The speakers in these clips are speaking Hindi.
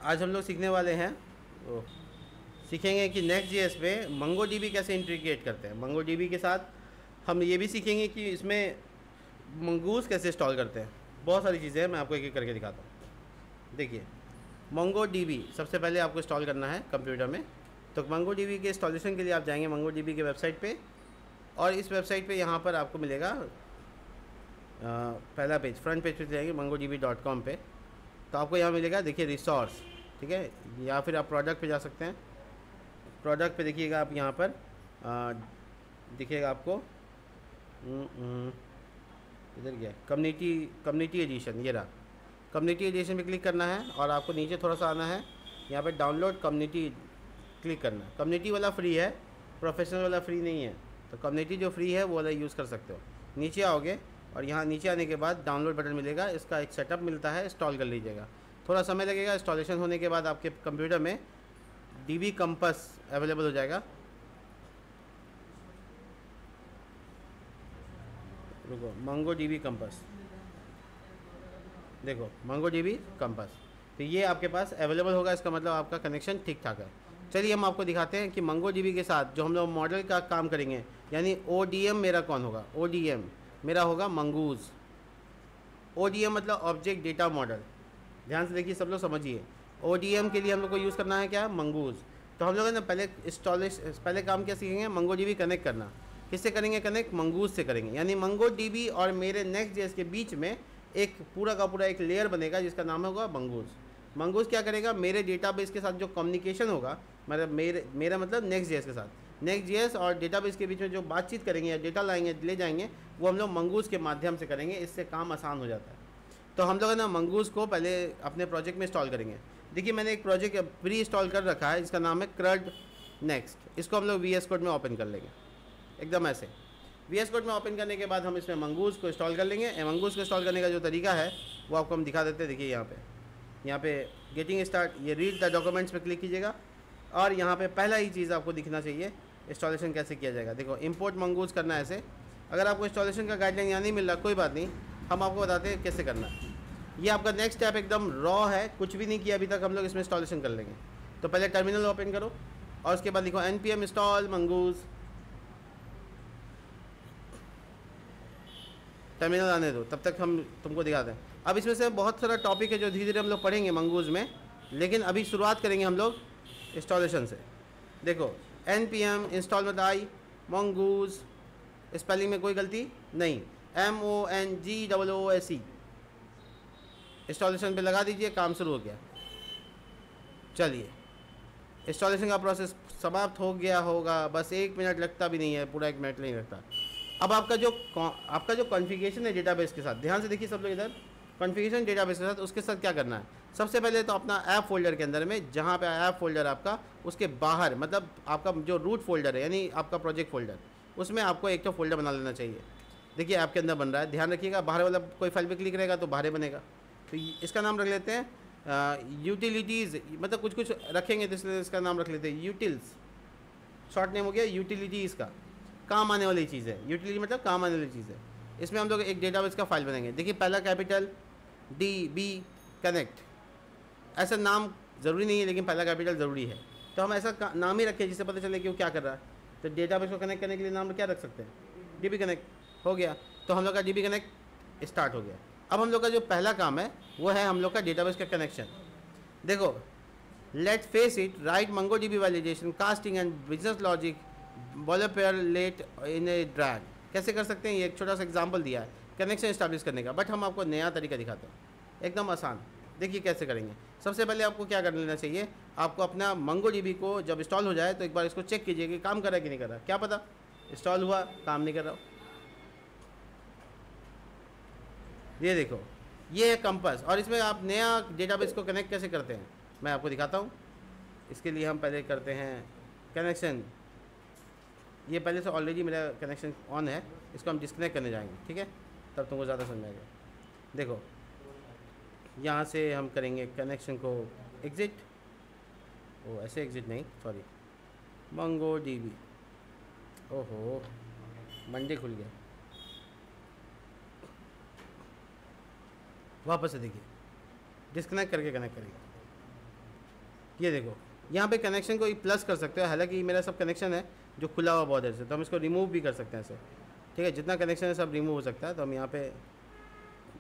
आज हम लोग सीखने वाले हैं, तो सीखेंगे कि Next.js पे MongoDB कैसे इंटीग्रेट करते हैं। MongoDB के साथ हम ये भी सीखेंगे कि इसमें मंगूस कैसे इंस्टॉल करते हैं। बहुत सारी चीज़ें हैं, मैं आपको एक एक करके दिखाता हूँ। देखिए, MongoDB सबसे पहले आपको इंस्टॉल करना है कंप्यूटर में। तो MongoDB के इंस्टॉलेशन के लिए आप जाएंगे MongoDB के वेबसाइट पे, और इस वेबसाइट पे यहाँ पर आपको मिलेगा पहला पेज, फ्रंट पेज पे जाएंगे mongodb.com पे। तो आपको यहाँ मिलेगा, देखिए रिसोर्स, ठीक है, या फिर आप प्रोडक्ट पे जा सकते हैं। प्रोडक्ट पे देखिएगा आप, यहाँ पर दिखेगा आपको इधर गया कम्युनिटी एडिशन, ये रहा। कम्युनिटी एडिशन पे क्लिक करना है और आपको नीचे थोड़ा सा आना है, यहाँ पे डाउनलोड कम्युनिटी क्लिक करना है। कम्युनिटी वाला फ्री है, प्रोफेशनल वाला फ्री नहीं है। तो कम्युनिटी जो फ्री है वो वाला यूज़ कर सकते हो। नीचे आओगे और यहाँ नीचे आने के बाद डाउनलोड बटन मिलेगा, इसका एक सेटअप मिलता है, इंस्टॉल कर लीजिएगा। थोड़ा समय लगेगा, इंस्टॉलेशन होने के बाद आपके कंप्यूटर में DB कंपस अवेलेबल हो जाएगा। रुको, MongoDB कंपस, देखो MongoDB कंपस, तो ये आपके पास अवेलेबल होगा। इसका मतलब आपका कनेक्शन ठीक ठाक है। चलिए हम आपको दिखाते हैं कि MongoDB के साथ जो हम लोग मॉडल का काम करेंगे, यानी ODM मेरा कौन होगा, ODM मेरा होगा मंगूज। ODM मतलब ऑब्जेक्ट डेटा मॉडल। ध्यान से देखिए, सब लोग समझिए। ODM के लिए हम लोग को यूज़ करना है क्या, मंगूज। तो हम लोग ना पहले काम क्या सीखेंगे, MongoDB कनेक्ट करना। किससे करेंगे कनेक्ट, मंगूज से करेंगे। यानी MongoDB और मेरे Next.js के बीच में एक पूरा का पूरा एक लेयर बनेगा जिसका नाम होगा मंगूज। मंगूज क्या करेगा, मेरे डेटाबेस के साथ जो कम्युनिकेशन होगा, मतलब मेरा मतलब Next.js के साथ, Next.js और डेटाबेस के बीच में जो बातचीत करेंगे या डेटा लाएंगे ले जाएंगे, वो हम लोग मंगूज के माध्यम से करेंगे। इससे काम आसान हो जाता है। तो हम लोग ना मंगूज को पहले अपने प्रोजेक्ट में इंस्टॉल करेंगे। देखिए, मैंने एक प्रोजेक्ट प्री इंस्टॉल कर रखा है, इसका नाम है CRUD नेक्स्ट। इसको हम लोग VS कोड में ओपन कर लेंगे, एकदम ऐसे। VS कोड में ओपन करने के बाद हम इसमें मंगूज को इंस्टॉल कर लेंगे। मंगूज को इंस्टॉल करने का जो तरीका है वो आपको हम दिखा देते हैं। देखिए यहाँ पे गेटिंग स्टार्ट, ये रीड द डॉक्यूमेंट्स पे क्लिक कीजिएगा, और यहाँ पे पहला ही चीज़ आपको दिखना चाहिए, इंस्टॉलेशन कैसे किया जाएगा। देखो, इंपोर्ट मंगूज करना है ऐसे। अगर आपको इंस्टॉलेशन का गाइडलाइन यहाँ नहीं मिल रहा, कोई बात नहीं, हम आपको बताते हैं कैसे करना है। ये आपका नेक्स्ट स्टेप एकदम रॉ है, कुछ भी नहीं किया अभी तक, हम लोग इसमें इंस्टॉलेशन कर लेंगे। तो पहले टर्मिनल ओपन करो और उसके बाद लिखो npm इंस्टॉल मंगूज। टर्मिनल आने दो, तब तक हम तुमको दिखाते हैं। अब इसमें से बहुत सारा टॉपिक है जो धीरे धीरे हम लोग पढ़ेंगे मंगूज में, लेकिन अभी शुरुआत करेंगे हम लोग इंस्टॉलेशन से। देखो, npm इंस्टॉल मतलब आई, मंगूज स्पेलिंग में कोई गलती नहीं, MONGOOSE। इंस्टॉलेशन पे लगा दीजिए, काम शुरू हो गया। चलिए, इंस्टॉलेशन का प्रोसेस समाप्त हो गया होगा, बस 1 मिनट लगता भी नहीं है, पूरा 1 मिनट नहीं लगता। अब आपका जो कॉन्फ़िगरेशन है डेटाबेस के साथ, ध्यान से देखिए सब लोग इधर, कॉन्फ़िगरेशन डेटाबेस के साथ, उसके साथ क्या करना है। सबसे पहले तो अपना ऐप फोल्डर के अंदर में, जहाँ पे ऐप फोल्डर आपका, उसके बाहर मतलब आपका जो रूट फोल्डर है, यानी आपका प्रोजेक्ट फोल्डर, उसमें आपको एक तो फोल्डर बना लेना चाहिए। देखिए ऐप के अंदर बन रहा है, ध्यान रखिएगा। बाहर वाला कोई फाइल पे क्लिक रहेगा तो बाहर बनेगा। तो इसका नाम रख लेते हैं यूटिलिटीज़, मतलब कुछ रखेंगे तो इसलिए इसका नाम रख लेते हैं यूटिल्स। शॉर्ट नेम हो गया यूटिलिटीज़ का, काम आने वाली चीज़ है। यूटिलिटी मतलब काम आने वाली चीज़ है। इसमें हम लोग एक डेटाबेस का फाइल बनाएंगे। देखिए, पहला कैपिटल DB कनेक्ट, ऐसा नाम ज़रूरी नहीं है, लेकिन पहला कैपिटल ज़रूरी है। तो हम ऐसा नाम ही रखें जिससे पता चले कि वो क्या कर रहा है। तो डेटाबेस को कनेक्ट करने के लिए नाम क्या रख सकते हैं, DB कनेक्ट। हो गया, तो हम लोग का DB कनेक्ट स्टार्ट हो गया। अब हम लोग का जो पहला काम है वो है हम लोग का डेटाबेस का कनेक्शन। देखो, let face it, right MongoDB validation, casting and business logic, developer let in a drag. कैसे कर सकते हैं, ये एक छोटा सा एग्जांपल दिया है कनेक्शन इस्टेब्लिश करने का, बट हम आपको नया तरीका दिखाते हैं, एकदम आसान। देखिए कैसे करेंगे। सबसे पहले आपको क्या कर लेना चाहिए, आपको अपना MongoDB को जब इंस्टॉल हो जाए तो एक बार इसको चेक कीजिए कि काम कर रहा है कि नहीं कर रहा। क्या पता इंस्टॉल हुआ, काम नहीं कर रहा हो। ये देखो, ये है कंपास, और इसमें आप नया डेटाबेस को कनेक्ट कैसे करते हैं मैं आपको दिखाता हूँ। इसके लिए हम पहले करते हैं कनेक्शन। ये पहले से ऑलरेडी मेरा कनेक्शन ऑन है, इसको हम डिस्कनेक्ट करने जाएंगे, ठीक है, तब तुमको ज़्यादा समझ आएगा। देखो, यहाँ से हम करेंगे कनेक्शन को एग्ज़िट, ओ ऐसे एग्ज़िट नहीं, सॉरी, MongoDB, ओहो मंडे खुल गया। वापस से देखिए, डिस्कनेक्ट करके कनेक्ट करेंगे। ये देखो यहाँ पे कनेक्शन को प्लस कर सकते हो, हालांकि मेरा सब कनेक्शन है जो खुला हुआ बॉर्डर से, तो हम इसको रिमूव भी कर सकते हैं ऐसे, ठीक है। जितना कनेक्शन है सब रिमूव हो सकता है, तो हम यहाँ पे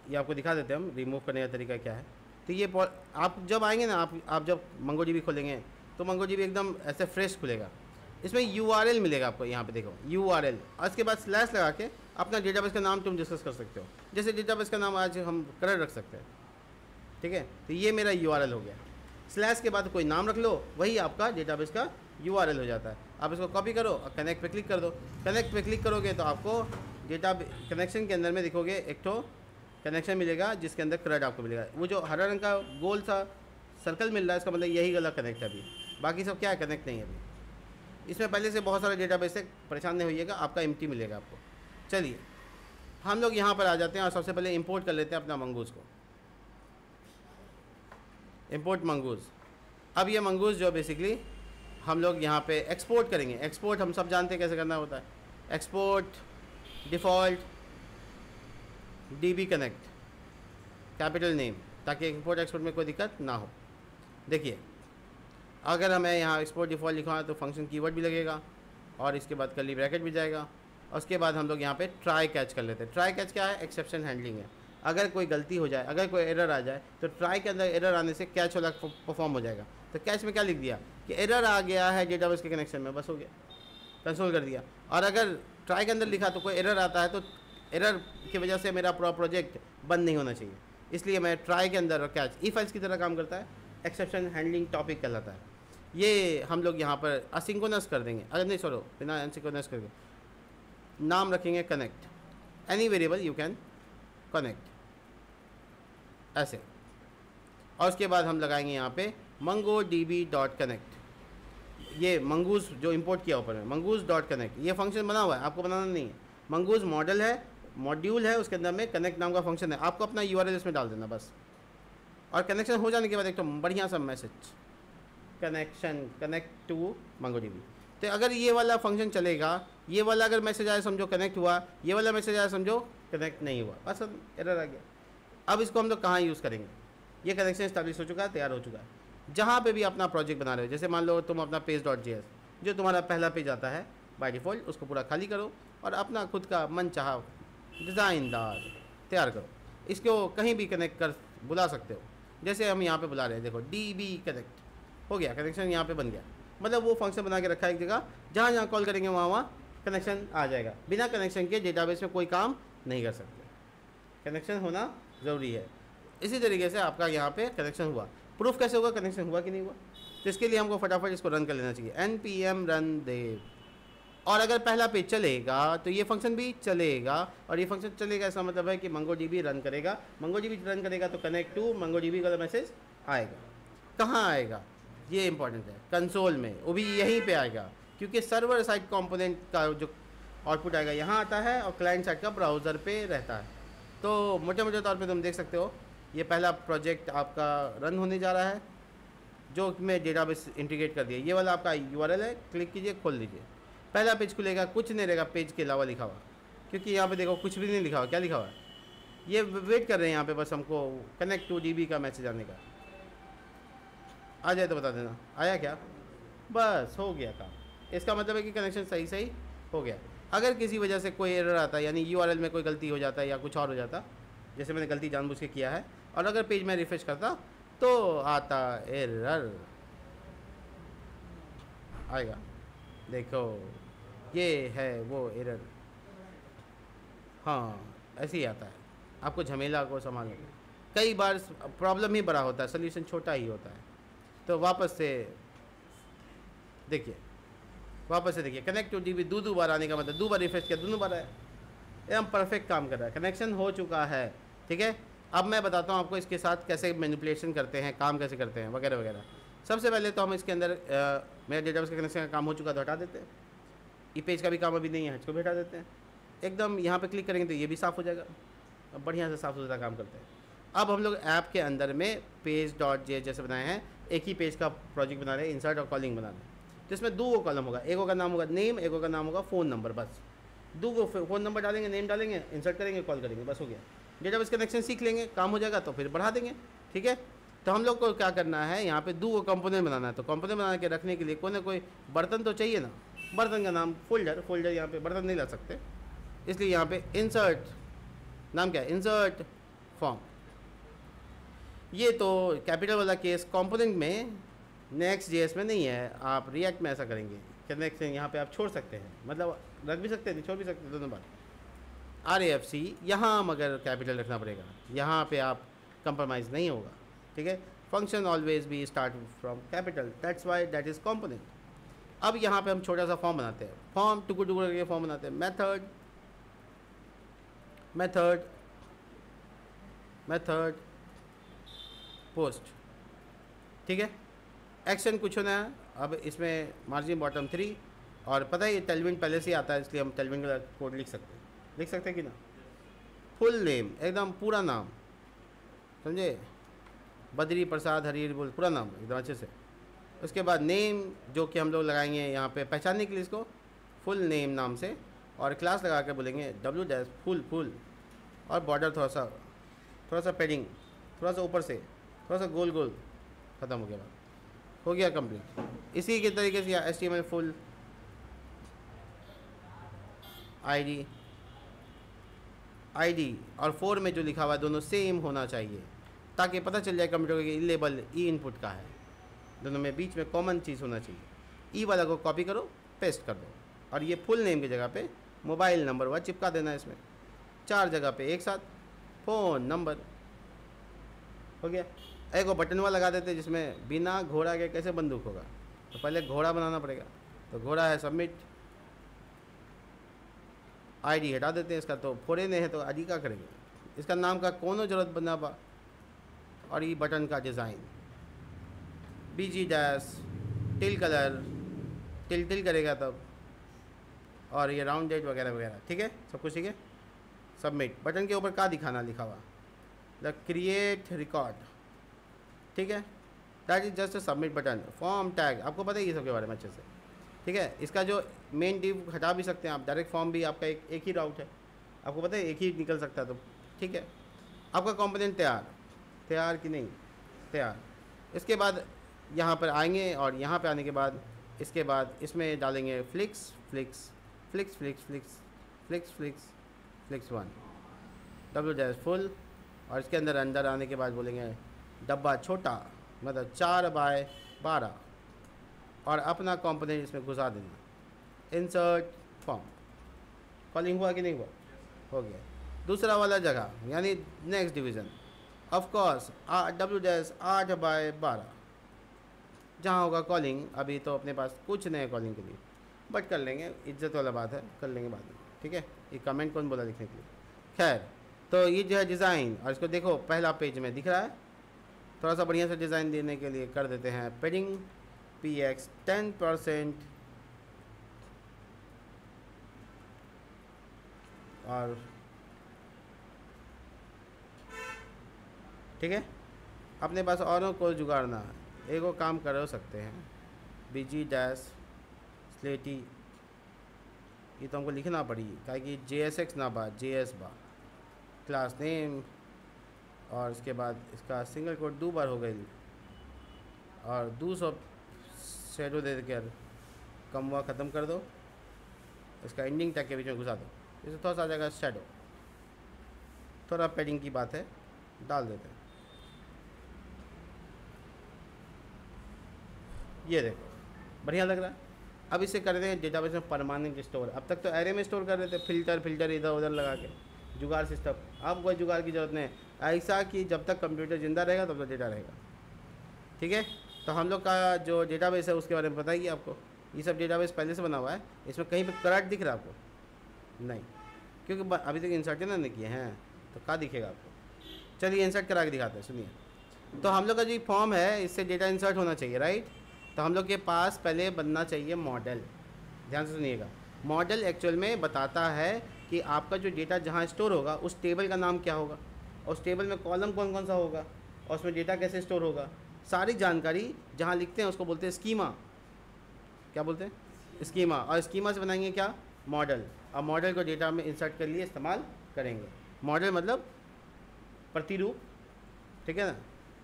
ये आपको दिखा देते हैं हम रिमूव करने का तरीका क्या है। तो ये आप जब आएंगे ना, आप जब MongoDB खोलेंगे तो MongoDB एकदम ऐसे फ्रेश खुलेगा। इसमें URL मिलेगा आपको, यहाँ पे देखो URL, और इसके बाद स्लैश लगा के अपना डेटाबेस का नाम तुम डिस्कस कर सकते हो। जैसे डेटाबेस का नाम आज हम करंट रख सकते हैं, ठीक है। तो ये मेरा URL हो गया। स्लैश के बाद कोई नाम रख लो, वही आपका डेटाबेस का URL हो जाता है। आप इसको कॉपी करो और कनेक्ट पे क्लिक कर दो। कनेक्ट पे क्लिक करोगे तो आपको डेटा कनेक्शन के अंदर में दिखोगे एक तो कनेक्शन मिलेगा जिसके अंदर CRUD आपको मिलेगा। वो जो हरा रंग का गोल सा सर्कल मिल रहा है, इसका मतलब यही गलत कनेक्ट है अभी, बाकी सब क्या है कनेक्ट नहीं है अभी। इसमें पहले से बहुत सारे डेटाबेस है, परेशान नहीं होइएगा, आपका एम्प्टी मिलेगा आपको। चलिए हम लोग यहाँ पर आ जाते हैं और सबसे पहले इंपोर्ट कर लेते हैं अपना मंगूज़ को। Import mongoose. अब ये मंगूज़ जो बेसिकली हम लोग यहाँ पे एक्सपोर्ट करेंगे। एक्सपोर्ट हम सब जानते हैं कैसे करना होता है। Export default DB connect capital name, ताकि इंपोर्ट एक्सपोर्ट में कोई दिक्कत ना हो। देखिए अगर हमें यहाँ एक्सपोर्ट डिफ़ॉल्ट लिखा है तो फंक्शन कीवर्ड भी लगेगा और इसके बाद कर्ली ब्रैकेट भी जाएगा, और उसके बाद हम लोग यहाँ पे ट्राई कैच कर लेते हैं। ट्राई कैच क्या है? एक्सेप्शन हैंडलिंग है। अगर कोई गलती हो जाए, अगर कोई एरर आ जाए तो ट्राई के अंदर एरर आने से कैच वाला परफॉर्म हो जाएगा। तो कैच में क्या लिख दिया कि एरर आ गया है डेटाबेस के कनेक्शन में, बस हो गया, कंसोल कर दिया। और अगर ट्राई के अंदर लिखा तो कोई एरर आता है तो एरर की वजह से मेरा पूरा प्रोजेक्ट बंद नहीं होना चाहिए, इसलिए मैं ट्राई के अंदर कैच ई फाइल्स की तरह काम करता है। एक्सेप्शन हैंडलिंग टॉपिक कहलाता है। ये हम लोग यहाँ पर असिंक्रोनस कर देंगे, अगर नहीं छोड़ो बिना असिंक्रोनस करके नाम रखेंगे connect, any variable you can connect ऐसे, और उसके बाद हम लगाएंगे यहाँ पे mongodb.connect। ये मंगूज़ जो इंपोर्ट किया ऊपर में mongoose.connect, ये फंक्शन बना हुआ है, आपको बनाना नहीं है। मंगूज़ मॉडल है, मॉड्यूल है, उसके अंदर में कनेक्ट नाम का फंक्शन है, आपको अपना URL इसमें डाल देना बस। और कनेक्शन हो जाने के बाद एक तो बढ़िया सा message connection connect to MongoDB। तो अगर ये वाला फंक्शन चलेगा, ये वाला अगर मैसेज आया समझो कनेक्ट हुआ, ये वाला मैसेज आया समझो कनेक्ट नहीं हुआ, बस एरर आ गया। अब इसको हम लोग कहाँ यूज़ करेंगे? ये कनेक्शन इस्टेब्लिश हो चुका है, तैयार हो चुका है। जहाँ पे भी अपना प्रोजेक्ट बना रहे हो, जैसे मान लो तुम अपना page.js जो तुम्हारा पहला पेज आता है बाय डिफ़ॉल्ट, उसको पूरा खाली करो और अपना खुद का मन चाहा डिज़ाइनदार तैयार करो। इसको कहीं भी कनेक्ट कर बुला सकते हो, जैसे हम यहाँ पे बुला रहे हैं, देखो DB कनेक्ट हो गया, कनेक्शन यहाँ पे बन गया। मतलब वो फंक्शन बना के रखा है एक जगह, जहाँ जहाँ कॉल करेंगे वहाँ कनेक्शन आ जाएगा। बिना कनेक्शन के डेटाबेस में कोई काम नहीं कर सकते, कनेक्शन होना ज़रूरी है। इसी तरीके से आपका यहाँ पे कनेक्शन हुआ। प्रूफ कैसे होगा कनेक्शन हुआ कि नहीं हुआ? तो इसके लिए हमको फटाफट इसको रन कर लेना चाहिए, npm run dev। और अगर पहला पेज चलेगा तो ये फंक्शन भी चलेगा, और ये फंक्शन चलेगा इसका मतलब है कि MongoDB रन करेगा। MongoDB रन करेगा तो कनेक्ट टू MongoDB का मैसेज आएगा। कहाँ आएगा ये इंपॉर्टेंट है, कंसोल में, वो भी यहीं पे आएगा, क्योंकि सर्वर साइड कंपोनेंट का जो आउटपुट आएगा यहाँ आता है और क्लाइंट साइड का ब्राउज़र पे रहता है। तो मोटे मोटे तौर पे तुम देख सकते हो ये पहला प्रोजेक्ट आपका रन होने जा रहा है, जो मैं डेटाबेस इंटीग्रेट कर दिया। ये वाला आपका URL है, क्लिक कीजिए, खोल लीजिए, पहला पेज खुलेगा। कुछ नहीं रहेगा पेज के अलावा लिखा हुआ, क्योंकि यहाँ पे देखो कुछ भी नहीं लिखा हुआ। क्या लिखा हुआ है? ये वेट कर रहे हैं यहाँ पे बस हमको कनेक्ट टू DB का मैसेज आने का। आ जाए तो बता देना, आया क्या? बस हो गया काम। इसका मतलब है कि कनेक्शन सही सही हो गया। अगर किसी वजह से कोई एरर आता है, यानी URL में कोई गलती हो जाता है या कुछ और हो जाता, जैसे मैंने गलती जानबूझ के किया है, और अगर पेज में रिफ्रेश करता तो आता एरर आएगा। देखो ये है वो एरर, हाँ ऐसे ही आता है। आपको झमेला को संभालने कई बार प्रॉब्लम ही बड़ा होता है, सोल्यूशन छोटा ही होता है। तो वापस से देखिए, कनेक्ट टू DB दो बार आने का मतलब 2 बार रिफ्रेश किया, दोनों बार आया। एकदम परफेक्ट काम कर रहा है, कनेक्शन हो चुका है। ठीक है, अब मैं बताता हूँ आपको इसके साथ कैसे मैनिपुलेशन करते हैं, काम कैसे करते हैं वगैरह वगैरह। सबसे पहले तो हम इसके अंदर मेरा डेटाबेस का कनेक्शन का काम हो चुका तो हटा देते हैं। ई पेज का भी काम अभी नहीं है, इसको भी हटा देते हैं। एकदम यहाँ पे क्लिक करेंगे तो ये भी साफ़ हो जाएगा। अब बढ़िया से साफ़ सुथरा काम करते हैं। अब हम लोग ऐप के अंदर में page.js जैसे बनाए हैं, एक ही पेज का प्रोजेक्ट बना रहे हैं, इंसर्ट और कॉलिंग बना रहे हैं। तो इसमें 2 कॉलम होगा, एक का नाम होगा नेम, एक का नाम होगा फ़ोन नंबर। बस 2 फ़ोन नंबर डालेंगे, नेम डालेंगे, इंसर्ट करेंगे, कॉल करेंगे, बस हो गया। डेटाबेस कनेक्शन सीख लेंगे, काम हो जाएगा तो फिर बढ़ा देंगे। ठीक है, तो हम लोग को क्या करना है, यहाँ पे दो कंपोनेंट बनाना है। तो कंपोनेंट बना के रखने के लिए कोई ना कोई बर्तन तो चाहिए ना। बर्तन का नाम फोल्डर, फोल्डर यहाँ पे बर्तन नहीं ला सकते, इसलिए यहाँ पे इंसर्ट, नाम क्या है, इंसर्ट फॉर्म। ये तो कैपिटल वाला केस कंपोनेंट में, नेक्स्ट जेएस में नहीं है। आप रिएक्ट में ऐसा करेंगे कि नेक्स्ट यहाँ पे आप छोड़ सकते हैं, मतलब रख भी सकते हैं, छोड़ भी सकते हैं, दोनों बात। RAFC यहाँ मगर कैपिटल रखना पड़ेगा, यहाँ पे आप कंप्रोमाइज़ नहीं होगा, ठीक है। Function always be start from capital, that's why that is component. अब यहाँ पे हम छोटा सा फॉर्म बनाते हैं, फॉर्म टुकड़े टुकड़े करके फॉर्म बनाते हैं। मेथड, मेथड, मेथड पोस्ट, ठीक है। एक्शन कुछ होना है। अब इसमें मार्जिन बॉटम 3, और पता है ये टेलविन पहले से ही आता है, इसलिए हम टेलविन का कोड लिख सकते हैं कि ना। फुल नेम, एकदम पूरा नाम, समझे, बद्री प्रसाद हरीर बोल, पूरा नाम एकदम अच्छे से। उसके बाद नेम जो कि हम लोग लगाएंगे यहाँ पे पहचानने के लिए इसको, फुल नेम नाम से, और क्लास लगा के बोलेंगे W' फुल, और बॉर्डर थोड़ा सा पेडिंग, थोड़ा सा ऊपर से, थोड़ा सा गोल गोल, ख़त्म हो गया, बात हो गया कंप्लीट। इसी के तरीके से HTML फुल ID और 4 में जो लिखा हुआ है दोनों सेम होना चाहिए, ताकि पता चल जाए कंप्यूटर के लेबल ई इनपुट का है, दोनों में बीच में कॉमन चीज़ होना चाहिए। ई वाला को कॉपी करो, पेस्ट कर दो, और ये फुल नेम की जगह पे मोबाइल नंबर वह चिपका देना है इसमें, 4 जगह पे एक साथ, फ़ोन नंबर, हो गया। एक वो बटन वाला लगा देते जिसमें बिना घोड़ा के कैसे बंदूक होगा, तो पहले घोड़ा बनाना पड़ेगा। तो घोड़ा है सबमिट, ID हटा देते हैं इसका, तो फोरे ने है तो ID का करेंगे, इसका नाम का कोनो जरूरत बना पा। और ये बटन का design BG dash till colour, till करेगा तब, और ये राउंड डेट वगैरह वगैरह, ठीक है, सब कुछ ठीक है। सबमिट, बटन के ऊपर क्या दिखाना लिखा हुआ, द क्रिएट रिकॉर्ड, ठीक है, that is just a submit button. Form tag, आपको पता है ये सब के बारे में अच्छे से, ठीक है। इसका जो मेन डिव हटा भी सकते हैं आप, डायरेक्ट फॉर्म भी आपका एक ही राउट है, आपको पता है एक ही निकल सकता है, तो ठीक है। आपका कंपोनेंट तैयार कि नहीं, तैयार। इसके बाद यहाँ पर आएंगे, और यहाँ पे आने के बाद इसके बाद इसमें डालेंगे फ्लिक्स 1 W' फुल, और इसके अंदर आने के बाद बोलेंगे डब्बा छोटा, मतलब 4x12, और अपना कंपोनेंट इसमें घुसा देना। इंसर्ट फॉर्म, कॉलिंग हुआ कि नहीं हुआ, हो गया। दूसरा वाला जगह यानी next division, of course W' 8x12, जहाँ होगा कॉलिंग। अभी तो अपने पास कुछ नहीं है कॉलिंग के लिए, बट कर लेंगे, इज्जत वाला बात है, कर लेंगे बाद में, ठीक है। ये कमेंट कौन बोला लिखने के लिए, खैर। तो ये जो है डिज़ाइन, और इसको देखो पहला पेज में दिख रहा है, थोड़ा सा बढ़िया से डिज़ाइन देने के लिए कर देते हैं पेडिंग PX 10%, और ठीक है। अपने पास औरों को जुगाड़ना है, एगो काम कर सकते हैं, BG डैश स्लेटी, ये तो हमको लिखना पड़ी, क्या कि JSX ना बा, JS बा, क्लास नेम, और इसके बाद इसका सिंगल कोट 2 बार हो गई, और 200 शेडो दे कर कमवा ख़त्म कर दो, इसका एंडिंग टैग के बीच में घुसा दो, इसे थोड़ा सा आ जाएगा शेडो, थोड़ा पेडिंग की बात है, डाल देते हैं। ये देखो बढ़िया लग रहा है। अब इसे कर दें डेटाबेस में परमानेंट स्टोर। अब तक तो एरे में स्टोर कर रहे थे, फिल्टर इधर उधर लगा के, जुगाड़ सिस्टम। अब कोई जुगाड़ की ज़रूरत नहीं, ऐसा कि जब तक कंप्यूटर ज़िंदा रहेगा तब तक डेटा रहेगा, ठीक है। तो हम लोग का जो डेटाबेस है उसके बारे में बताइए आपको, ये सब डेटाबेस पहले से बना हुआ है, इसमें कहीं पर करंट दिख रहा है आपको नहीं, क्योंकि अभी तक इंसर्ट नहीं किए हैं, तो क्या दिखेगा आपको। चलिए इंसर्ट करा के दिखाते हैं, सुनिए। तो हम लोग का जो फॉर्म है इससे डेटा इंसर्ट होना चाहिए, राइट। तो हम लोग के पास पहले बनना चाहिए मॉडल, ध्यान से सुनिएगा। मॉडल एक्चुअल में बताता है कि आपका जो डेटा जहाँ स्टोर होगा उस टेबल का नाम क्या होगा, और उस टेबल में कॉलम कौन कौन सा होगा, और उसमें डेटा कैसे स्टोर होगा, सारी जानकारी जहाँ लिखते हैं उसको बोलते हैं स्कीमा। क्या बोलते हैं, स्कीमा। और स्कीमा से बनाएंगे क्या, मॉडल। और मॉडल को डेटा में इंसर्ट के लिए इस्तेमाल करेंगे। मॉडल मतलब प्रतिरूप, ठीक है ना।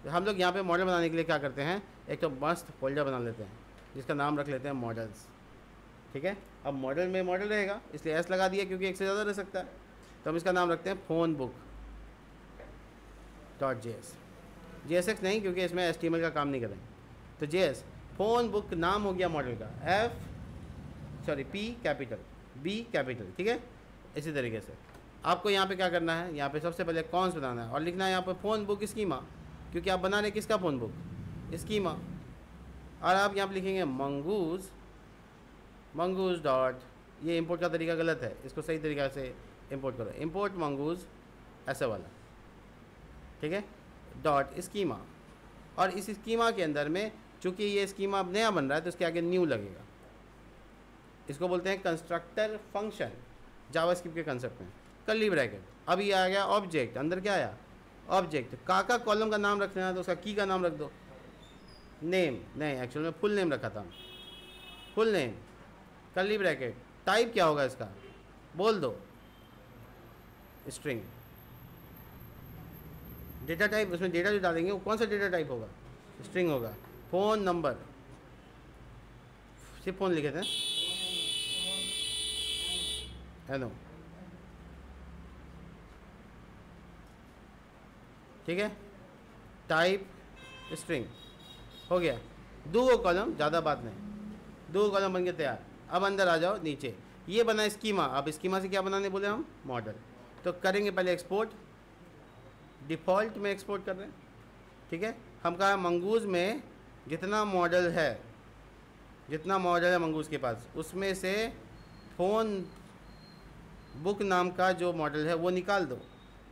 हम लोग यहाँ पे मॉडल बनाने के लिए क्या करते हैं, एक तो मस्त फोल्डर बना लेते हैं जिसका नाम रख लेते हैं मॉडल्स, ठीक है। अब मॉडल में मॉडल रहेगा इसलिए एस लगा दिया क्योंकि एक से ज़्यादा रह सकता है, तो हम इसका नाम रखते हैं फ़ोन बुक .js। JSX नहीं क्योंकि इसमें HTML का काम नहीं करेंगे, तो JS फ़ोन बुक नाम हो गया मॉडल का, P कैपिटल B कैपिटल, ठीक है। इसी तरीके से आपको यहाँ पे क्या करना है, यहाँ पे सबसे पहले कॉन्स बनाना है और लिखना है यहाँ पे फ़ोन बुक स्कीमा, क्योंकि आप बना रहे किसका फ़ोन बुक, स्कीमा। और आप यहाँ पे लिखेंगे मंगूज़ डॉट, ये इंपोर्ट का तरीका गलत है, इसको सही तरीक़ा से इंपोर्ट करो, इंपोर्ट मंगूज़ ऐसे वाला, ठीक है, डॉट स्कीमा। और इस स्कीमा के अंदर में चूँकि ये स्कीमा अब नया बन रहा है तो इसके आगे न्यू लगेगा, इसको बोलते हैं कंस्ट्रक्टर फंक्शन जावास्क्रिप्ट के कंसेप्ट में, कर्ली ब्रैकेट। अब ये आ गया ऑब्जेक्ट, अंदर क्या आया ऑब्जेक्ट, का कॉलम का नाम रखना है तो उसका की का नाम रख दो, नेम नहीं एक्चुअल में फुल नेम रखा था, full name curly bracket, type क्या होगा इसका बोल दो, स्ट्रिंग। डेटा टाइप, उसमें डेटा जो डालेंगे वो कौन सा डेटा टाइप होगा, स्ट्रिंग होगा। फ़ोन नंबर, सिर्फ फ़ोन लिखे थे, हेलो, ठीक है, टाइप स्ट्रिंग हो गया, दो कॉलम, ज़्यादा बात नहीं, दो कॉलम बन के तैयार। अब अंदर आ जाओ नीचे, ये बना स्कीमा, अब स्कीमा से क्या बनाने बोले हम, मॉडल। तो करेंगे पहले एक्सपोर्ट, डिफ़ॉल्ट में एक्सपोर्ट कर रहे हैं, ठीक है। हम कहा मंगूज़ में जितना मॉडल है मंगूज़ के पास, उसमें से फ़ोन बुक नाम का जो मॉडल है वो निकाल दो।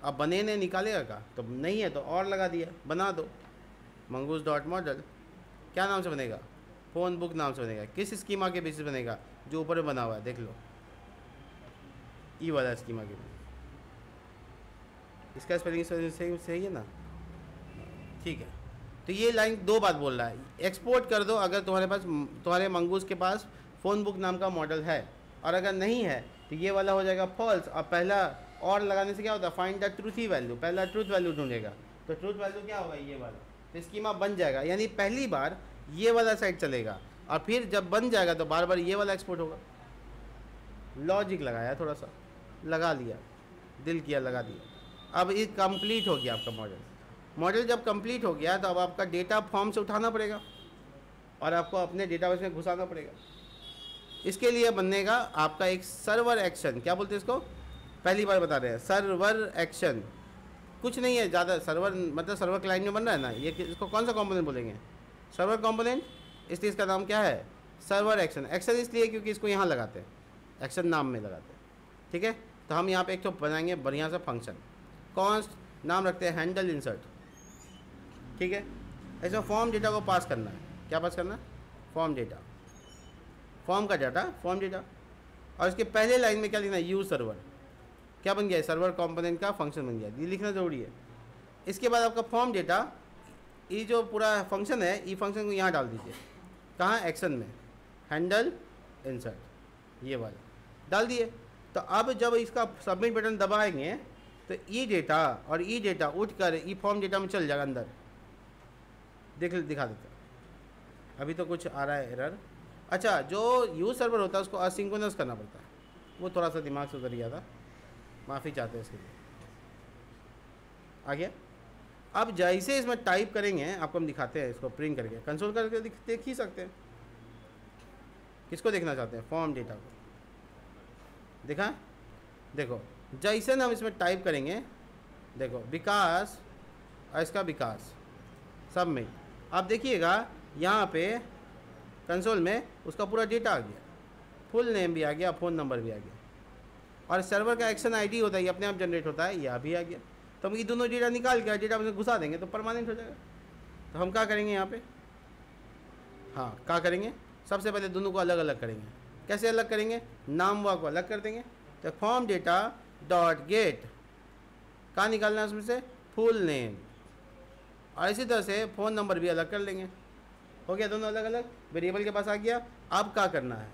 अब बने ने निकालेगा का, तो नहीं है तो और लगा दिया, बना दो मंगूज़ डॉट मॉडल, क्या नाम से बनेगा, फ़ोन बुक नाम से बनेगा। किस स्कीमा के बेसिस बनेगा, जो ऊपर बना हुआ है देख लो, ई वाला स्कीमा के बेसिस। इसका स्पेलिंग सही है ना, ठीक है। तो ये लाइन दो बात बोल रहा है, एक्सपोर्ट कर दो अगर तुम्हारे मंगूज़ के पास फ़ोन बुक नाम का मॉडल है, और अगर नहीं है तो ये वाला हो जाएगा फॉल्स। और पहला और लगाने से क्या होता है, फाइंड द ट्रूथी वैल्यू, पहला ट्रूथ वैल्यू ढूंढेगा, तो ट्रूथ वैल्यू क्या होगा ये वाला, तो स्कीमा बन जाएगा। यानी पहली बार ये वाला साइड चलेगा और फिर जब बन जाएगा तो बार बार ये वाला एक्सपोर्ट होगा। लॉजिक लगाया, थोड़ा सा लगा लिया, दिल किया लगा दिया। अब ये कंप्लीट हो गया आपका मॉडल जब कंप्लीट हो गया तो अब आपका डेटा फॉर्म से उठाना पड़ेगा और आपको अपने डेटाबेस में घुसाना पड़ेगा। इसके लिए बनेगा आपका एक सर्वर एक्शन, क्या बोलते हैं इसको, पहली बार बता रहे हैं, सर्वर एक्शन। कुछ नहीं है ज़्यादा, सर्वर मतलब सर्वर क्लाइंट में बन रहा है ना, ये इसको कौन सा कंपोनेंट बोलेंगे, सर्वर कंपोनेंट, इसलिए इसका नाम क्या है, सर्वर एक्शन। एक्शन इसलिए क्योंकि इसको यहाँ लगाते हैं, एक्शन नाम में लगाते हैं, ठीक है। तो हम यहाँ पे एक तो बनाएंगे बढ़िया सा फंक्शन, कॉन्स्ट नाम रखते हैं हैंडल इंसर्ट, ठीक है। इसमें फॉर्म डेटा को पास करना है, क्या पास करना है, फॉर्म डेटा, फॉर्म का डाटा फॉर्म डेटा। और इसके पहले लाइन में क्या लिखना है, यूज सर्वर, क्या बन गया, सर्वर कंपोनेंट का फंक्शन बन गया, ये लिखना ज़रूरी है। इसके बाद आपका फॉर्म डेटा, ये जो पूरा फंक्शन है, ये फंक्शन को यहाँ डाल दीजिए, कहाँ, एक्शन में, हैंडल इंसर्ट, ये वाला डाल दिए। तो अब जब इसका सबमिट बटन दबाएंगे तो ई डेटा और ई डेटा उठ कर ई फॉर्म डेटा में चल जाएगा अंदर, दिखा देते हैं। अभी तो कुछ आ रहा है एरर। अच्छा, जो यूज सर्वर होता है उसको असिंक्रोनस करना पड़ता है, वो थोड़ा सा दिमाग से उतर गया था, माफ़ी चाहते हैं इसके लिए। आ गया। अब जैसे इसमें टाइप करेंगे, आपको हम दिखाते हैं इसको प्रिंट करके, कंसोल करके देख ही सकते हैं। किसको देखना चाहते हैं, फॉर्म डेटा को, देखा, देखो जैसे हम इसमें टाइप करेंगे, देखो विकास और इसका विकास सबमिट, आप देखिएगा यहाँ पे कंसोल में उसका पूरा डेटा आ गया, फुल नेम भी आ गया, फ़ोन नंबर भी आ गया, और सर्वर का एक्शन आईडी होता है, ये अपने आप जनरेट होता है, यह भी आ गया। तो हम ये दोनों डेटा निकाल के डेटा में घुसा देंगे तो परमानेंट हो जाएगा। तो हम क्या करेंगे यहाँ पे, हाँ क्या करेंगे, सबसे पहले दोनों को अलग अलग करेंगे। कैसे अलग करेंगे, नाम वाक को अलग कर देंगे। तो फॉर्म डेटा डॉट गेट कहाँ निकालना है, उसमें से फुल नेम, और इसी तरह से फ़ोन नंबर भी अलग कर लेंगे। हो गया, दोनों अलग अलग वेरिएबल के पास आ गया। अब क्या करना है,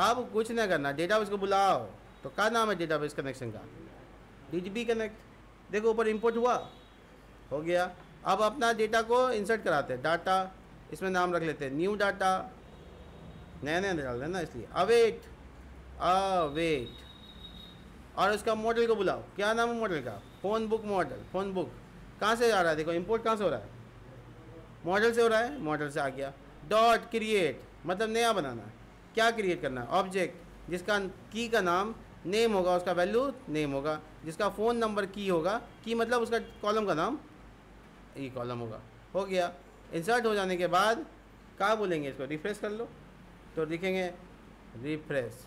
अब कुछ नहीं करना, डेटाबेस को बुलाओ। तो क्या नाम है डेटाबेस कनेक्शन का, DB कनेक्ट। देखो ऊपर इंपोर्ट हुआ, हो गया। अब अपना डेटा को इंसर्ट कराते हैं, डाटा इसमें नाम रख लेते हैं न्यू डाटा, नया नया डाल देना इसलिए अवेट अवेट, और उसका मॉडल को बुलाओ, क्या नाम है मॉडल का, phone book model, phone book कहाँ से आ रहा है, देखो इंपोर्ट कहाँ से हो रहा है, मॉडल से हो रहा है, मॉडल से आ गया। डॉट क्रिएट मतलब नया बनाना, क्या क्रिएट करना है, ऑब्जेक्ट जिसका की का नाम नेम होगा, उसका वैल्यू नेम होगा, जिसका फ़ोन नंबर की होगा, की मतलब उसका कॉलम का नाम ई कॉलम होगा, हो गया। इंसर्ट हो जाने के बाद क्या बोलेंगे, इसको रिफ्रेश कर लो, तो लिखेंगे रिफ्रेश,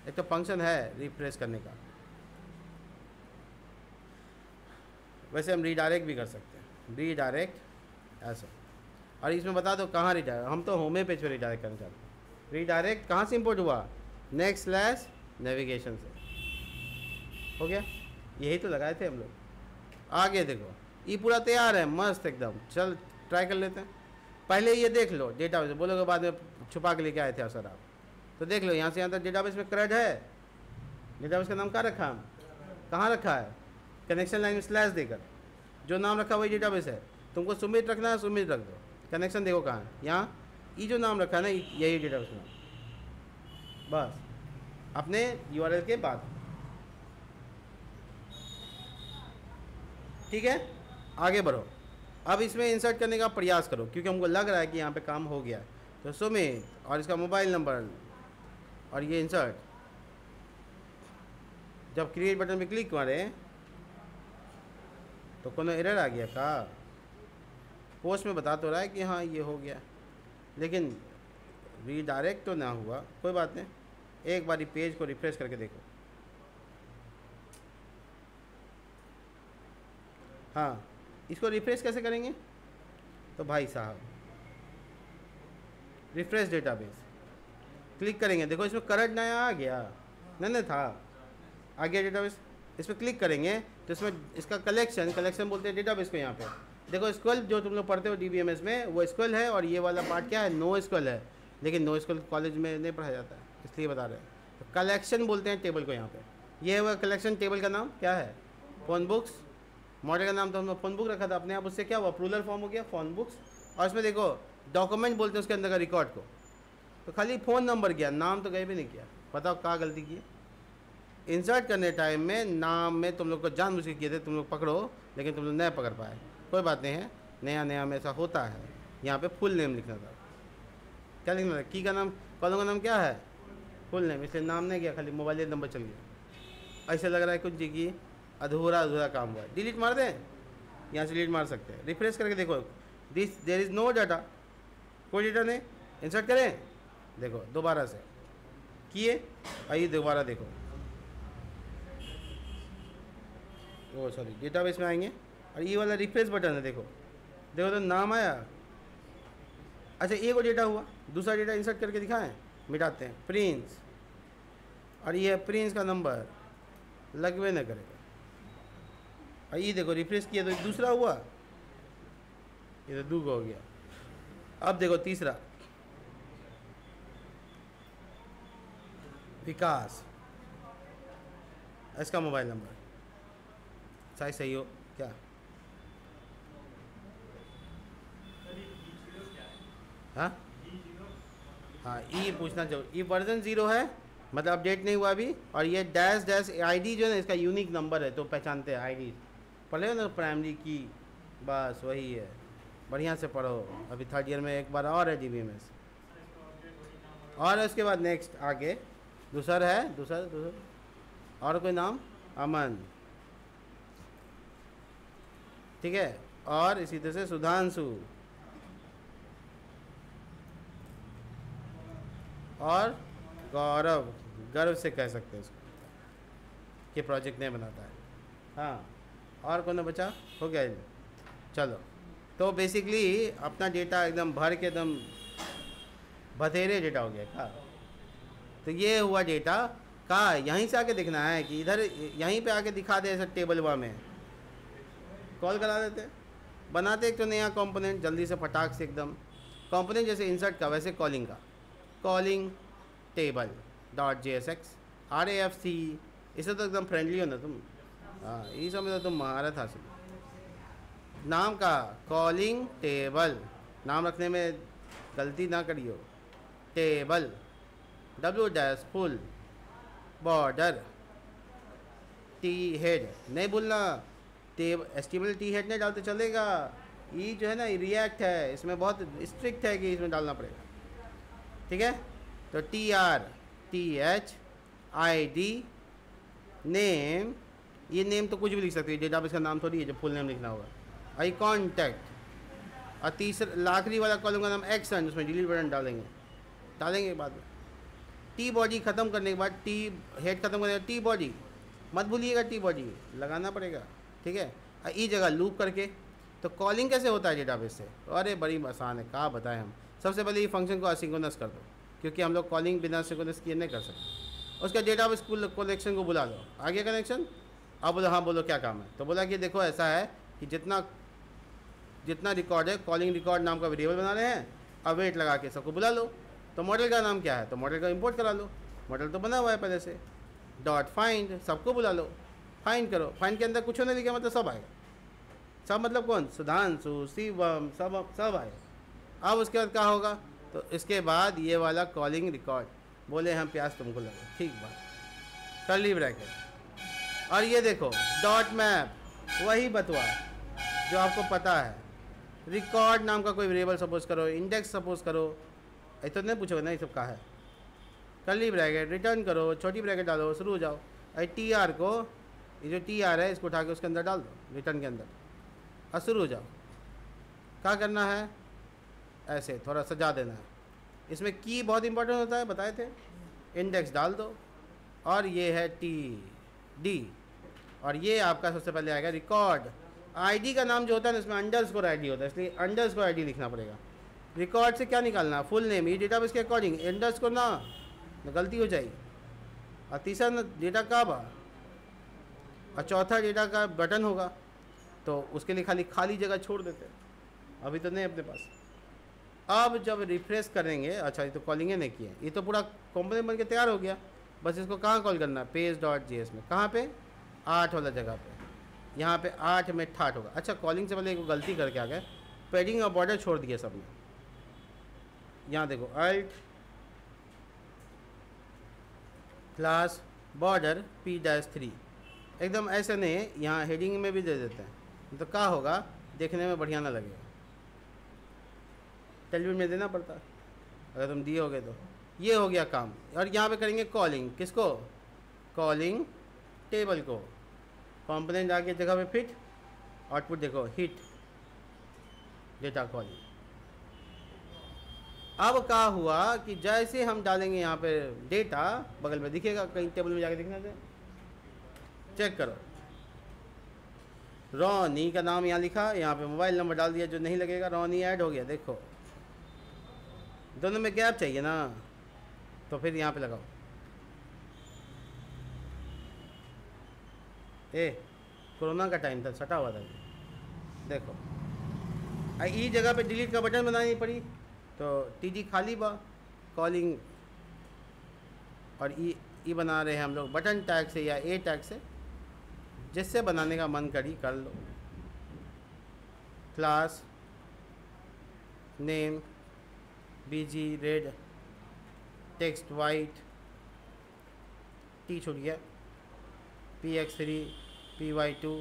एक तो फंक्शन है रिफ्रेश करने का, वैसे हम रीडायरेक्ट भी कर सकते हैं, रीडायरेक्ट ऐसा, और इसमें बता दो कहाँ रीडायरेक्ट, हम तो होमे पेज पर रीडायरेक्ट करना चाहते हैं। रीडायरेक्ट कहाँ से इंपोर्ट हुआ, नेक्स्ट स्लैश नेविगेशन से, हो गया, यही तो लगाए थे हम लोग। आगे देखो ये पूरा तैयार है, मस्त एकदम, चल ट्राई कर लेते हैं। पहले ये देख लो डेटाबेस, बोलोगे बाद में छुपा के लेके आए थे सर आप, तो देख लो यहाँ से यहाँ तक डेटाबेस में क्रेड है, डेटाबेस का नाम क्या रखा हम, कहाँ रखा है, कनेक्शन लाइन में स्लैश देकर जो नाम रखा वही डेटाबेस है, तुमको सुमित रखना है सुमित रख दो, कनेक्शन देखो कहाँ है, यहाँ ये जो नाम रखा है ना यही डेटाबेस नाम, बस अपने यूआरएल के बाद, ठीक है। आगे बढ़ो, अब इसमें इंसर्ट करने का प्रयास करो, क्योंकि हमको लग रहा है कि यहाँ पे काम हो गया है। तो सुमित और इसका मोबाइल नंबर और ये इंसर्ट, जब क्रिएट बटन पे क्लिक करें तो कोनो एरर आ गया का, पोस्ट में बता तो रहा है कि हाँ ये हो गया, लेकिन रीडायरेक्ट तो ना हुआ, कोई बात नहीं, एक बार पेज को रिफ्रेश करके देखो। हाँ इसको रिफ्रेश कैसे करेंगे, तो भाई साहब रिफ्रेश डेटाबेस क्लिक करेंगे, देखो इसमें करंट नया आ गया, नहीं था, आ गया डेटाबेस, इस पर क्लिक करेंगे तो इसमें इसका कलेक्शन बोलते हैं डेटाबेस को। यहाँ पे देखो स्क्वेल जो तुम लोग पढ़ते हो DBMS में वो स्क्वेल है, और ये वाला पार्ट क्या है, नो स्क्वेल है, लेकिन नो स्क्वेल कॉलेज में नहीं पढ़ाया जाता है, इसलिए बता रहे हैं। तो कलेक्शन बोलते हैं टेबल को, यहाँ पे ये हुआ कलेक्शन, टेबल का नाम क्या है, फ़ोन बुक्स, मॉडल का नाम तो हमने फ़ोन बुक रखा था अपने आप, उससे क्या हुआ प्लूरल फॉर्म हो गया फ़ोन बुक्स, और इसमें देखो डॉक्यूमेंट बोलते हैं उसके अंदर का रिकॉर्ड को, तो खाली फ़ोन नंबर किया, नाम तो कहीं भी नहीं किया, बताओ क्या गलती की। इंसर्ट करने टाइम में नाम में तुम लोग को जानबूझ के किए थे, तुम लोग पकड़ो, लेकिन तुम लोग नहीं पकड़ पाए, कोई बात नहीं है, नया में ऐसा होता है। यहाँ पे फुल नेम लिखना था, क्या लिखना था, की का नाम, कॉलम का नाम क्या है, फुल नेम, इसलिए नाम नहीं गया, खाली मोबाइल नंबर चल गया। ऐसे लग रहा है कुछ जी की अधूरा काम हुआ, डिलीट मार दें, यहाँ से डिलीट मार सकते हैं, रिफ्रेश करके देखो, देयर इज़ नो डाटा, कोई डेटा नहीं, इंसर्ट करें, देखो दोबारा से किए, आइए दोबारा देखो, ओ सॉरी डेटाबेस में आएंगे, और ये वाला रिफ्रेश बटन है, देखो तो नाम आया, अच्छा एक और डेटा हुआ, दूसरा डेटा इंसर्ट करके दिखाएं, मिटाते हैं, प्रिंस, और ये प्रिंस का नंबर लगवे न करेगा, और ये देखो रिफ्रेश किया तो दूसरा हुआ, ये तो दूगो हो गया। अब देखो तीसरा, विकास, इसका मोबाइल नंबर शायद सही हो क्या, हाँ ई पूछना चाहिए, ई वर्जन 0 है, मतलब अपडेट नहीं हुआ अभी, और ये डैश आईडी जो है ना इसका यूनिक नंबर है, तो पहचानते हैं आईडी, पढ़े हो ना प्राइमरी की, बस वही है, बढ़िया से पढ़ो, अभी 3rd ईयर में एक बार और है DBMS, और उसके बाद नेक्स्ट आगे दूसरा है, दूसरा और कोई नाम, अमन, ठीक है, और इसी तरह से सुधांशु, और गौरव, गर्व से कह सकते हैं इसको कि प्रोजेक्ट नहीं बनाता है, हाँ, और कौन बचा, हो गया, चलो। तो बेसिकली अपना डेटा एकदम भर के एकदम बथेरे डेटा हो गया का, तो ये हुआ डेटा का, यहीं से आके दिखना है कि इधर यहीं पे आके दिखा दे, ऐसा टेबल वा में कॉल करा देते, बनाते एक तो नया कंपोनेंट जल्दी से फटाक से एकदम, कंपोनेंट जैसे इंसर्ट का वैसे कॉलिंग का, कॉलिंग टेबल .jsx RAFC, इससे तो एकदम फ्रेंडली हो ना तुम, हाँ ये सब में तो तुम महारत हासिल, नाम का कॉलिंग टेबल, नाम रखने में गलती ना करियो। Table W dash full border T head नहीं बोलना, टेब एस्टिमेल टी हेड नहीं डालते चलेगा। ये जो है ना रिएक्ट है, इसमें बहुत स्ट्रिक्ट है कि इसमें डालना पड़ेगा, ठीक है। तो TRTHID नेम, ये नेम तो कुछ भी लिख सकते हो, डेटाबेस का नाम थोड़ी है जो फुल नेम लिखना होगा। आई कॉन्टैक्ट, और तीसरा आखिरी वाला कॉलम का नाम एक्शन, उसमें डिलीट बटन डालेंगे बाद में। टी बॉडी ख़त्म करने के बाद, टी हेड ख़त्म करने के बाद टी बॉडी मत भूलिएगा, टी बॉडी लगाना पड़ेगा, ठीक है। ई जगह लूप करके। तो कॉलिंग कैसे होता है डेटाबेस से? अरे बड़ी आसान है, कहाँ बताएं हम। सबसे पहले ये फंक्शन को असिंक्रोनस कर दो, क्योंकि हम लोग कॉलिंग बिना सिंक्रोनस किए नहीं कर सकते। उसका डेटाबेस कलेक्शन को बुला लो, आगे कनेक्शन। अब बोलो हाँ, बोलो क्या काम है? तो बोला कि देखो ऐसा है कि जितना रिकॉर्ड है, कॉलिंग रिकॉर्ड नाम का वेरिएबल बना रहे हैं, अब वेट लगा के सबको बुला लो। तो मॉडल का नाम क्या है? तो मॉडल का इंपोर्ट करा लो, मॉडल तो बना हुआ है पहले से। डॉट फाइंड, सबको बुला लो, फाइंड करो। फाइंड के अंदर कुछ नहीं लिखा, मतलब सब आएगा। सब मतलब कौन? सुधांशु, शिवम, सब आएगा। अब उसके बाद क्या होगा? तो इसके बाद ये वाला कॉलिंग रिकॉर्ड, बोले हम प्यास तुमको लगे, ठीक बात, कर्ली ब्रैकेट। और ये देखो डॉट मैप, वही बतवा जो आपको पता है। रिकॉर्ड नाम का कोई वेरिएबल सपोज करो, इंडेक्स सपोज करो, ऐसा नहीं पूछोगे ना ये सब कहाँ है। कर्ली ब्रैकेट, रिटर्न करो, छोटी ब्रैकेट डालो, शुरू हो जाओ। और TR को, ये जो TR है इसको उठा के उसके अंदर डाल दो, रिटर्न के अंदर, और शुरू हो जाओ। क्या करना है? ऐसे थोड़ा सजा देना है। इसमें की बहुत इंपॉर्टेंट होता है, बताए थे। इंडेक्स डाल दो, और ये है TD, और ये आपका सबसे पहले आएगा रिकॉर्ड। ID का नाम जो होता है ना, इसमें अंडरस्कोर ID होता है, इसलिए अंडरस्कोर ID लिखना पड़ेगा। रिकॉर्ड से क्या निकालना? फुल नेम, ये डेटाबेस के अकॉर्डिंग, अंडरस्कोर ना गलती हो जाएगी। और तीसरा डेटा का बा, और चौथा डेटा का बटन होगा, तो उसके लिए खाली जगह छोड़ देते हैं, अभी तो नहीं अपने पास। अब जब रिफ्रेश करेंगे, अच्छा ये तो कॉलिंग नहीं किए, ये तो पूरा कंपोनेंट बन के तैयार हो गया। बस इसको कहाँ कॉल करना है? page.js में। कहाँ पे? 8 वाला जगह पे, यहाँ पे 8 में ठाट होगा। अच्छा, कॉलिंग से पहले एक गलती करके आ गए, पैडिंग और बॉर्डर छोड़ दिए सब में। यहाँ देखो अल्ट क्लास बॉर्डर P-3, एकदम ऐसे नहीं, यहाँ हेडिंग में भी दे देते हैं, तो क्या होगा? देखने में बढ़िया ना लगेगा, टेलीविजन में देना पड़ता है अगर तुम दिए होगे तो। ये हो गया काम। और यहाँ पे करेंगे कॉलिंग, किसको? कॉलिंग टेबल को। कंपोनेंट आगे जगह पे फिट, आउटपुट देखो हिट, डेटा कॉलिंग। अब क्या हुआ कि जैसे हम डालेंगे यहाँ पे डेटा, बगल में दिखेगा, कहीं टेबल में जाके दिखना चाहिए, चेक करो। रोनी का नाम यहाँ लिखा, यहाँ पे मोबाइल नंबर डाल दिया, जो नहीं लगेगा। रोनी ऐड हो गया, देखो दोनों में गैप चाहिए ना, तो फिर यहाँ पे लगाओ। कोरोना का टाइम था, सटा हुआ था, देखो। ई जगह पे डिलीट का बटन बनानी पड़ी, तो TG खाली बा, कॉलिंग, और ई बना रहे हैं हम लोग बटन टैग से या A टैग से, जिससे बनाने का मन करी कर लो। Class name BG red, text white, T छूट गया, PX3 PY2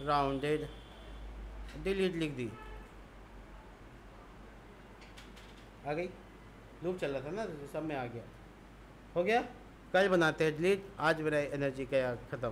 राउंडेड, डिलीट लिख दी, आ गई। लूप चल रहा था ना, सब में आ गया, हो गया। कल बनाते हैं डिलीट, आज मेरा एनर्जी का ख़त्म।